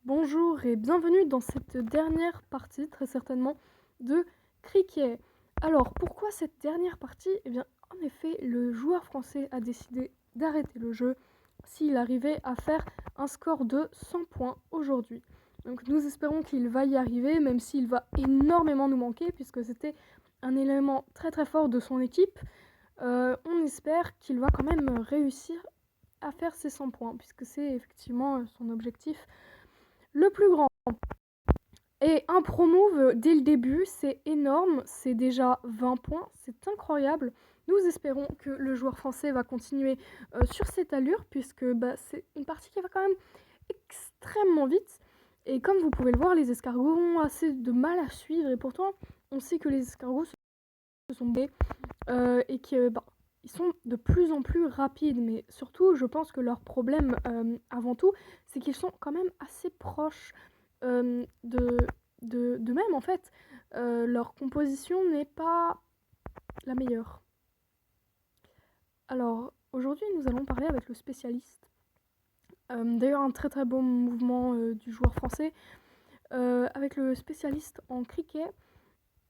Bonjour et bienvenue dans cette dernière partie, très certainement, de cricket. Alors, pourquoi cette dernière partie? Eh bien, en effet, le joueur français a décidé d'arrêter le jeu s'il arrivait à faire un score de 100 points aujourd'hui. Donc, nous espérons qu'il va y arriver, même s'il va énormément nous manquer, puisque c'était un élément très très fort de son équipe. On espère qu'il va quand même réussir à faire ses 100 points, puisque c'est effectivement son objectif le plus grand. Et un pro move dès le début, c'est énorme, c'est déjà 20 points, c'est incroyable. Nous espérons que le joueur français va continuer sur cette allure, puisque c'est une partie qui va quand même extrêmement vite. Et comme vous pouvez le voir, les escargots ont assez de mal à suivre, et pourtant, on sait que les escargots se sont bés et qu'ils sont de plus en plus rapides. Mais surtout, je pense que leur problème, avant tout, c'est qu'ils sont quand même assez proches de même en fait. Leur composition n'est pas la meilleure. Alors aujourd'hui nous allons parler avec le spécialiste. D'ailleurs un très très beau mouvement du joueur français avec le spécialiste en cricket,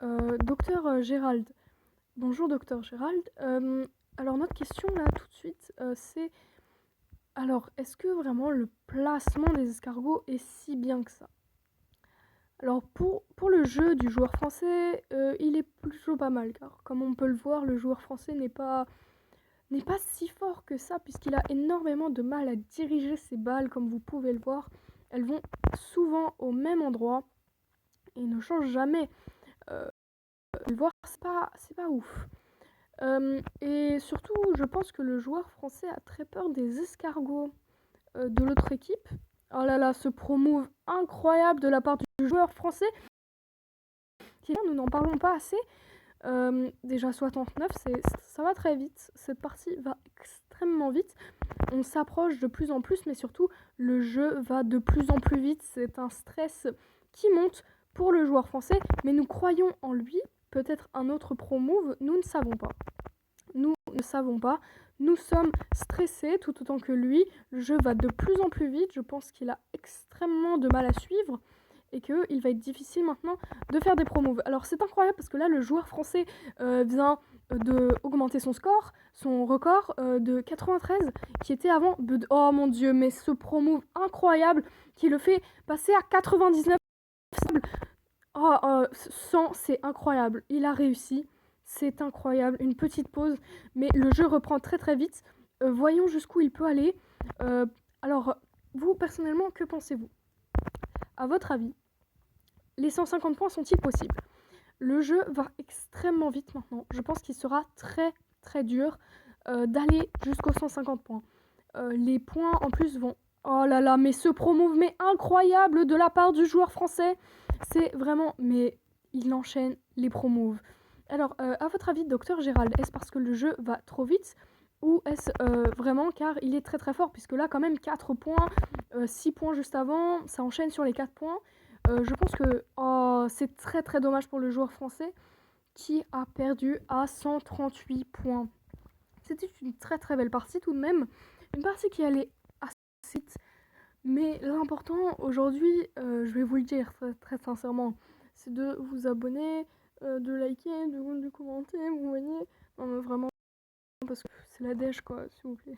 Dr Gérald. Bonjour Dr Gérald. Alors notre question là tout de suite c'est alors est-ce que vraiment le placement des escargots est si bien que ça? Alors pour le jeu du joueur français, il est plutôt pas mal, car comme on peut le voir, le joueur français n'est pas si fort que ça, puisqu'il a énormément de mal à diriger ses balles, comme vous pouvez le voir. Elles vont souvent au même endroit et ne changent jamais. Le voir, c'est pas ouf. Et surtout, je pense que le joueur français a très peur des escargots de l'autre équipe. Oh là là, ce pro move incroyable de la part du joueur français. Nous n'en parlons pas assez. Déjà 69, ça va très vite. Cette partie va extrêmement vite. On s'approche de plus en plus, mais surtout, le jeu va de plus en plus vite. C'est un stress qui monte pour le joueur français, mais nous croyons en lui. Peut-être un autre pro move, nous ne savons pas. Nous ne savons pas. Nous sommes stressés tout autant que lui. Le jeu va de plus en plus vite. Je pense qu'il a extrêmement de mal à suivre et qu'il va être difficile maintenant de faire des pro-moves. Alors c'est incroyable parce que là le joueur français vient d'augmenter son score, son record de 93 qui était avant oh mon dieu, mais ce pro-move incroyable qui le fait passer à 99. Oh, 100, c'est incroyable, il a réussi, c'est incroyable, une petite pause, mais le jeu reprend très très vite. Voyons jusqu'où il peut aller. Alors vous personnellement, que pensez-vous? À votre avis, les 150 points sont-ils possibles? Le jeu va extrêmement vite maintenant. Je pense qu'il sera très très dur d'aller jusqu'aux 150 points. Les points en plus vont... Oh là là, mais ce pro-move, mais incroyable de la part du joueur français. C'est vraiment... Mais il enchaîne les pro-moves. Alors, à votre avis, Docteur Gérald, est-ce parce que le jeu va trop vite ou est-ce vraiment car il est très très fort? Puisque là, quand même, 4 points, 6 points juste avant, ça enchaîne sur les 4 points. Je pense que c'est très très dommage pour le joueur français qui a perdu à 138 points. C'était une très très belle partie tout de même. Une partie qui allait assez vite. Mais l'important aujourd'hui, je vais vous le dire très, très sincèrement, c'est de vous abonner, de liker, de commenter, vous voyez. Non mais vraiment, parce que c'est la dèche quoi, s'il vous plaît.